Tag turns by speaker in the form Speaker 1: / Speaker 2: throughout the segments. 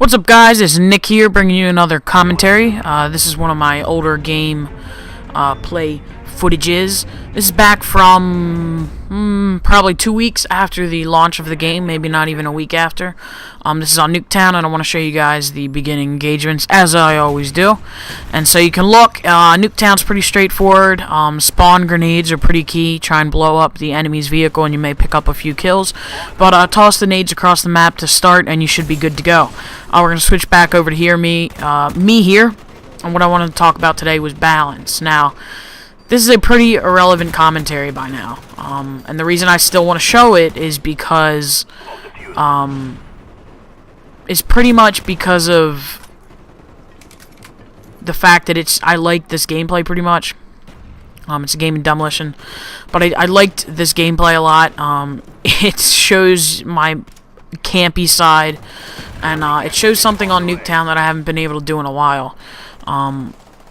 Speaker 1: What's up, guys? It's Nick here, bringing you another commentary. This is one of my older game play footages. This is back from probably 2 weeks after the launch of the game, maybe not even a week after. This is on Nuketown, and I want to show you guys the beginning engagements, as I always do. And so you can look, Nuketown's pretty straightforward. Spawn grenades are pretty key. Try and blow up the enemy's vehicle, and you may pick up a few kills. But toss the nades across the map to start, and you should be good to go. We're going to switch back over to me here. And what I wanted to talk about today was balance. Now, this is a pretty irrelevant commentary by now, and the reason I still want to show it is because, it's pretty much because of the fact that I like this gameplay pretty much. It's a game in demolition, but I liked this gameplay a lot. It shows my campy side, and it shows something on Nuketown that I haven't been able to do in a while.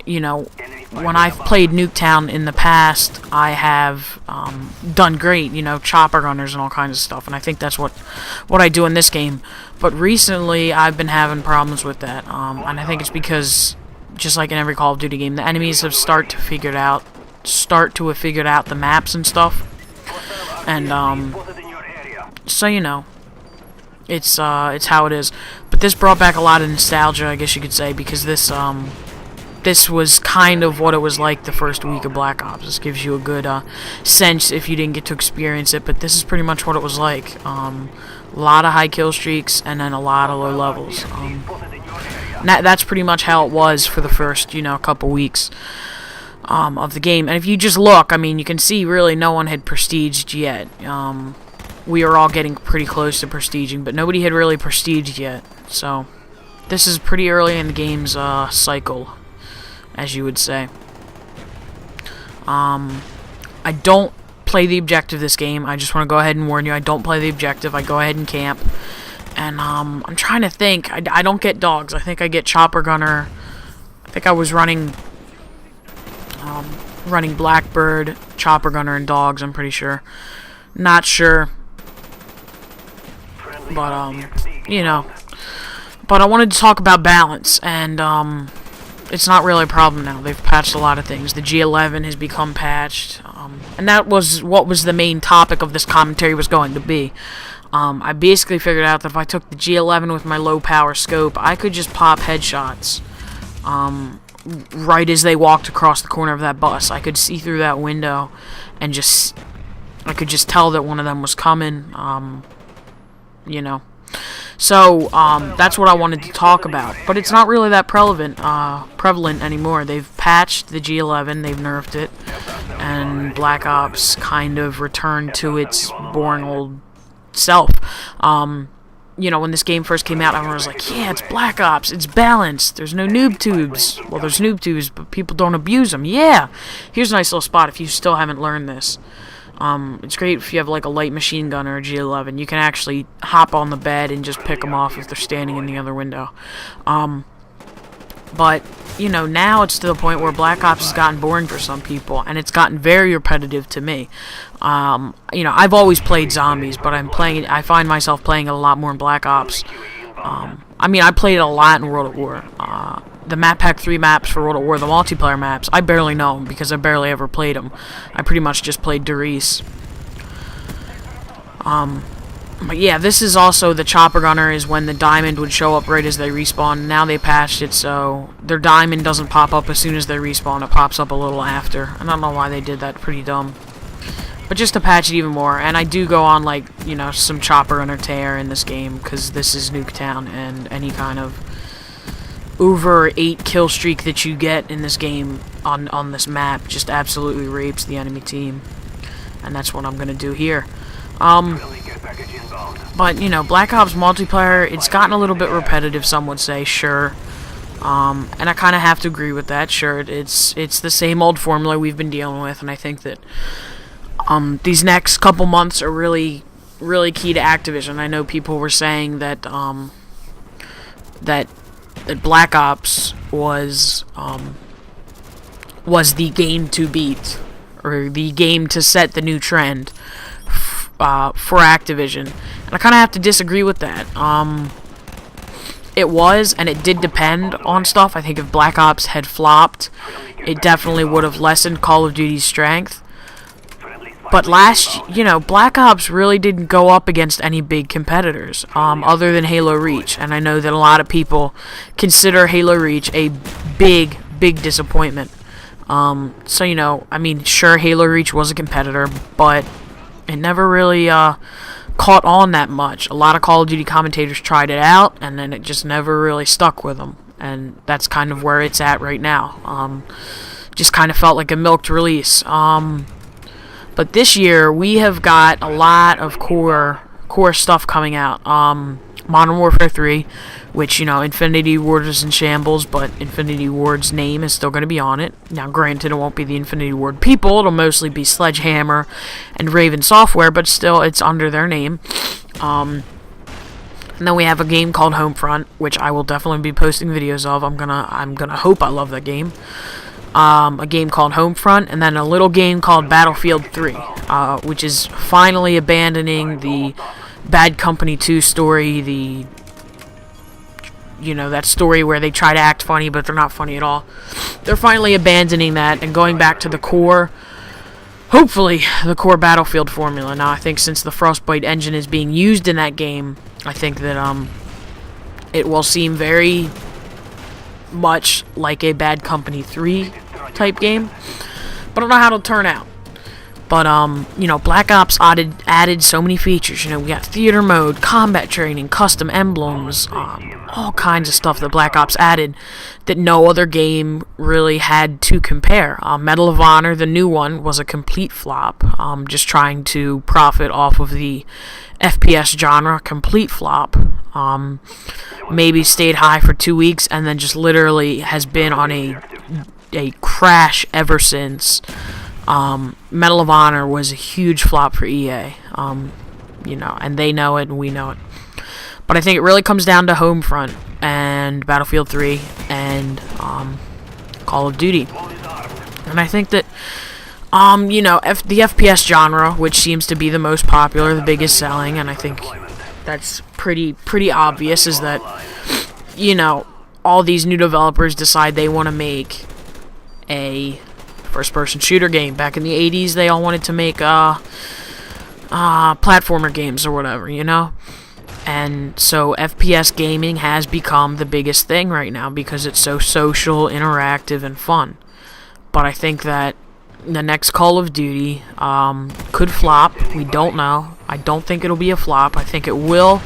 Speaker 1: You know, when I've played Nuketown in the past, I have done great, you know, chopper gunners and all kinds of stuff, and I think that's what I do in this game. But recently, I've been having problems with that, and I think it's because, just like in every Call of Duty game, the enemies have start to have figured out the maps and stuff, and so you know, it's how it is. But this brought back a lot of nostalgia, I guess you could say, because this was kind of what it was like the first week of Black Ops. This gives you a good sense if you didn't get to experience it, but this is pretty much what it was like. A lot of high kill streaks and then a lot of low levels. That's pretty much how it was for the first, you know, couple weeks of the game. And if you just look, I mean, you can see really no one had prestiged yet. We were all getting pretty close to prestiging, but nobody had really prestiged yet. So this is pretty early in the game's cycle, as you would say. I don't play the objective this game. I just want to go ahead and warn you, I don't play the objective. I go ahead and camp. And I'm trying to think. I don't get dogs. I think I get chopper gunner. I think I was running Blackbird, chopper gunner, and dogs. I'm pretty sure. Not sure. But you know. But I wanted to talk about balance, and it's not really a problem now. They've patched a lot of things. The G11 has become patched, and that was what was the main topic of this commentary was going to be. I basically figured out that if I took the G11 with my low power scope, I could just pop headshots right as they walked across the corner of that bus. I could see through that window, and I could just tell that one of them was coming. You know. So, that's what I wanted to talk about. But it's not really that prevalent anymore. They've patched the G11, they've nerfed it, and Black Ops kind of returned to its boring old self. You know, when this game first came out, everyone was like, yeah, it's Black Ops, it's balanced, there's no noob tubes. Well, there's noob tubes, but people don't abuse them. Yeah! Here's a nice little spot if you still haven't learned this. It's great if you have like a light machine gun or a G11. You can actually hop on the bed and just pick them off if they're standing in the other window. But, you know, now it's to the point where Black Ops has gotten boring for some people, and it's gotten very repetitive to me. You know, I've always played zombies, but I find myself playing it a lot more in Black Ops. I mean, I played it a lot in World at War. The Map Pack 3 maps for World at War, the multiplayer maps, I barely know them because I barely ever played them. I pretty much just played Derice. But yeah, this is also the chopper gunner is when the diamond would show up right as they respawn. Now they patched it so their diamond doesn't pop up as soon as they respawn. It pops up a little after. I don't know why they did that. Pretty dumb. But just to patch it even more, and I do go on, like, you know, some chopper gunner tear in this game because this is Nuketown, and any kind of over 8 kill streak that you get in this game on this map just absolutely rapes the enemy team, and that's what I'm gonna do here. But you know, Black Ops multiplayer, it's gotten a little bit repetitive, some would say, sure, and I kind of have to agree with that. Sure, it's the same old formula we've been dealing with, and I think that these next couple months are really key to Activision. I know people were saying that that Black Ops was the game to beat, or the game to set the new trend for Activision, and I kind of have to disagree with that. it was, and it did depend on stuff. I think if Black Ops had flopped, it definitely would have lessened Call of Duty's strength. But Black Ops really didn't go up against any big competitors, other than Halo Reach. And I know that a lot of people consider Halo Reach a big disappointment. So, I mean, sure, Halo Reach was a competitor, but it never really caught on that much. A lot of Call of Duty commentators tried it out, and then it just never really stuck with them. And that's kind of where it's at right now. Just kind of felt like a milked release. But this year, we have got a lot of core stuff coming out. Modern Warfare 3, which, Infinity Ward is in shambles, but Infinity Ward's name is still going to be on it. Now, granted, it won't be the Infinity Ward people. It'll mostly be Sledgehammer and Raven Software, but still, it's under their name. And then we have a game called Homefront, which I will definitely be posting videos of. I'm gonna hope I love that game. A game called Homefront, and then a little game called Battlefield 3, which is finally abandoning the Bad Company 2 story, that story where they try to act funny, but they're not funny at all. They're finally abandoning that and going back to the core, hopefully, the core Battlefield formula. Now, I think since the Frostbite engine is being used in that game, I think that, it will seem very much like a Bad Company 3 type game, but I don't know how it'll turn out. But Black Ops added so many features. We got theater mode, combat training, custom emblems, all kinds of stuff that Black Ops added that no other game really had to compare. Medal of Honor, the new one, was a complete flop. Just trying to profit off of the FPS genre, complete flop. Maybe stayed high for 2 weeks and then just literally has been on a crash ever since. Medal of Honor was a huge flop for EA, and they know it and we know it. But I think it really comes down to Homefront and Battlefield 3 and Call of Duty. And I think that, the FPS genre, which seems to be the most popular, the biggest selling, and I think that's pretty obvious, is that, all these new developers decide they want to make a first-person shooter game. Back in the 80s, they all wanted to make platformer games or whatever, And so FPS gaming has become the biggest thing right now because it's so social, interactive, and fun. But I think that the next Call of Duty could flop. We don't know. I don't think it'll be a flop. I think it will.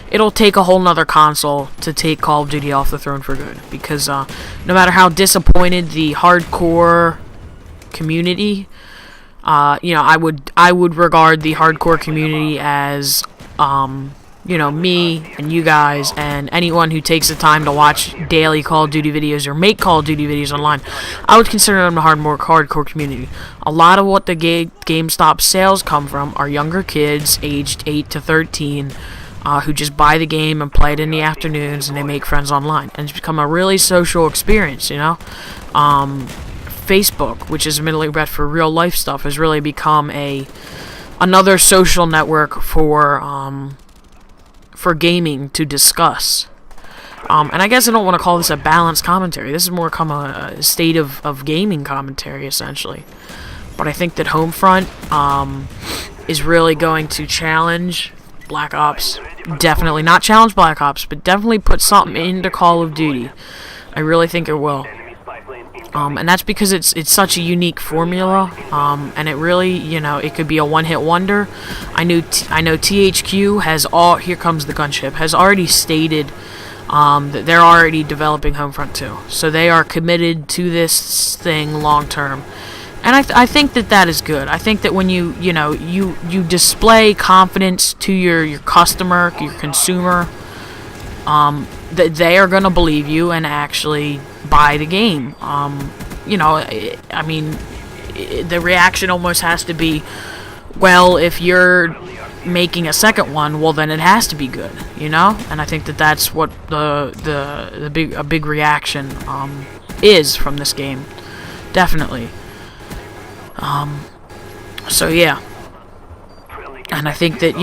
Speaker 1: It'll take a whole nother console to take Call of Duty off the throne for good. Because no matter how disappointed the hardcore community, I would regard the hardcore community as me and you guys and anyone who takes the time to watch daily Call of Duty videos or make Call of Duty videos online. I would consider them the hardcore community. A lot of what the GameStop sales come from are younger kids aged 8 to 13 who just buy the game and play it in the afternoons, and they make friends online. And it's become a really social experience, Facebook, which is admittedly bred for real life stuff, has really become another social network for gaming to discuss. And I guess I don't want to call this a balanced commentary. This is more a state of gaming commentary, essentially. But I think that Homefront is really going to challenge Black Ops. Definitely not challenge Black Ops, but definitely put something into Call of Duty. I really think it will. And that's because it's such a unique formula, and it really, it could be a one-hit wonder. I know THQ here comes the gunship, has already stated that they're already developing Homefront 2. So they are committed to this thing long-term. And I think that is good. I think that when you display confidence to your customer, your consumer, that they are going to believe you and actually buy the game. The reaction almost has to be, well, if you're making a second one, well, then it has to be good, And I think that's what a big reaction is from this game, definitely. So yeah, and I think that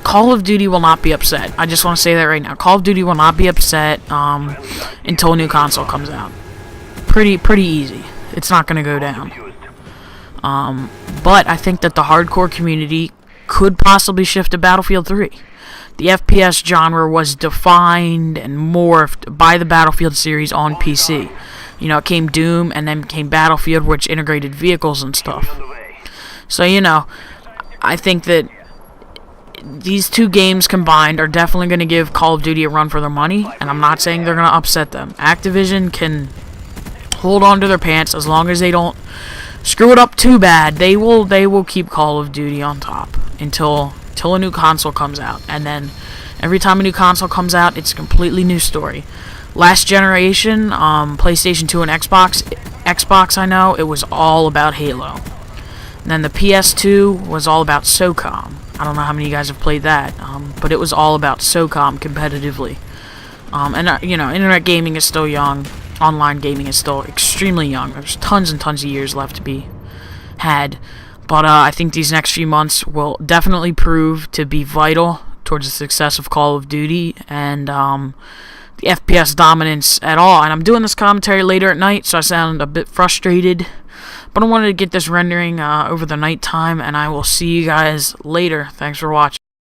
Speaker 1: Call of Duty will not be upset. I just want to say that right now. Call of Duty will not be upset until a new console comes out. Pretty easy. It's not going to go down. But I think that the hardcore community could possibly shift to Battlefield 3. The FPS genre was defined and morphed by the Battlefield series on PC. You know, it came Doom, and then came Battlefield, which integrated vehicles and stuff. So, you know, I think that these two games combined are definitely going to give Call of Duty a run for their money, and I'm not saying they're going to upset them. Activision can hold on to their pants as long as they don't screw it up too bad. They will keep Call of Duty on top until a new console comes out, and then every time a new console comes out, it's a completely new story. Last generation, PlayStation 2 and Xbox, I know, it was all about Halo. And then the PS2 was all about SOCOM. I don't know how many of you guys have played that, but it was all about SOCOM competitively. And you know, internet gaming is still young. Online gaming is still extremely young. There's tons and tons of years left to be had. But I think these next few months will definitely prove to be vital towards the success of Call of Duty and the FPS dominance at all. And I'm doing this commentary later at night, so I sound a bit frustrated. But I wanted to get this rendering over the night time, and I will see you guys later. Thanks for watching.